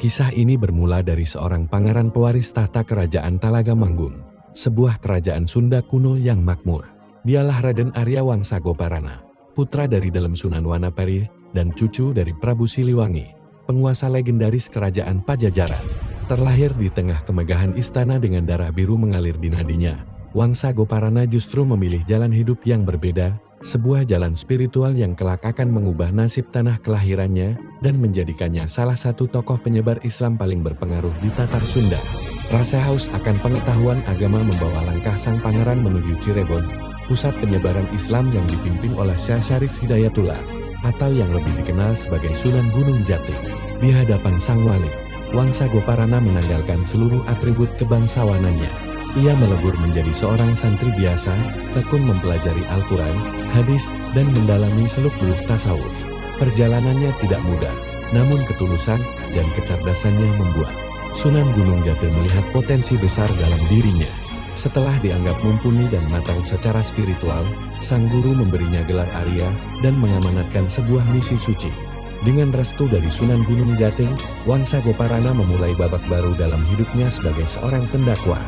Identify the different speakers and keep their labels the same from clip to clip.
Speaker 1: Kisah ini bermula dari seorang pangeran pewaris tahta kerajaan Talaga Manggung, sebuah kerajaan Sunda kuno yang makmur. Dialah Raden Arya Wangsa Goparana, putra dari Dalem Sunan Wanaperi dan cucu dari Prabu Siliwangi, penguasa legendaris kerajaan Pajajaran. Terlahir di tengah kemegahan istana dengan darah biru mengalir di nadinya, Wangsa Goparana justru memilih jalan hidup yang berbeda, sebuah jalan spiritual yang kelak akan mengubah nasib tanah kelahirannya dan menjadikannya salah satu tokoh penyebar Islam paling berpengaruh di Tatar Sunda. Rasa haus akan pengetahuan agama membawa langkah sang pangeran menuju Cirebon, pusat penyebaran Islam yang dipimpin oleh Syekh Syarif Hidayatullah, atau yang lebih dikenal sebagai Sunan Gunung Jati. Di hadapan sang wali, Wangsa Goparana menanggalkan seluruh atribut kebangsawanannya. Ia melebur menjadi seorang santri biasa, tekun mempelajari Al-Quran, hadis, dan mendalami seluk-beluk tasawuf. Perjalanannya tidak mudah, namun ketulusan dan kecerdasannya membuat Sunan Gunung Jati melihat potensi besar dalam dirinya. Setelah dianggap mumpuni dan matang secara spiritual, sang guru memberinya gelar Arya dan mengamanatkan sebuah misi suci. Dengan restu dari Sunan Gunung Jati, Wangsa Goparana memulai babak baru dalam hidupnya sebagai seorang pendakwah.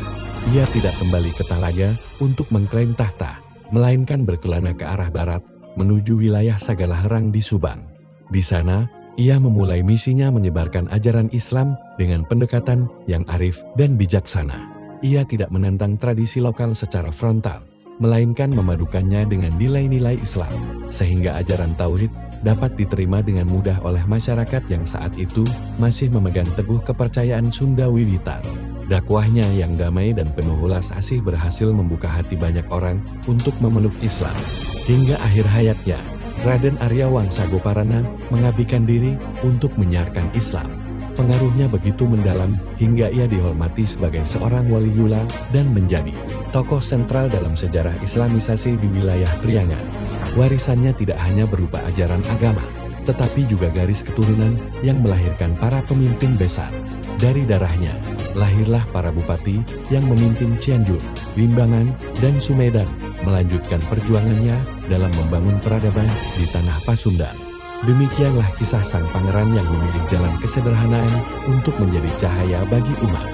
Speaker 1: Ia tidak kembali ke Talaga untuk mengklaim tahta, melainkan berkelana ke arah barat, menuju wilayah Sagalaherang di Subang. Di sana, ia memulai misinya menyebarkan ajaran Islam dengan pendekatan yang arif dan bijaksana. Ia tidak menentang tradisi lokal secara frontal, melainkan memadukannya dengan nilai-nilai Islam, sehingga ajaran tauhid dapat diterima dengan mudah oleh masyarakat yang saat itu masih memegang teguh kepercayaan Sunda Wiwitan. Dakwahnya yang damai dan penuh ulas asih berhasil membuka hati banyak orang untuk memeluk Islam. Hingga akhir hayatnya, Raden Arya Wangsa Goparana mengabdikan diri untuk menyiarkan Islam. Pengaruhnya begitu mendalam hingga ia dihormati sebagai seorang waliullah dan menjadi tokoh sentral dalam sejarah Islamisasi di wilayah Priangan. Warisannya tidak hanya berupa ajaran agama, tetapi juga garis keturunan yang melahirkan para pemimpin besar. Dari darahnya, lahirlah para bupati yang memimpin Cianjur, Limbangan, dan Sumedang, melanjutkan perjuangannya dalam membangun peradaban di tanah Pasundan. Demikianlah kisah sang pangeran yang memilih jalan kesederhanaan untuk menjadi cahaya bagi umat.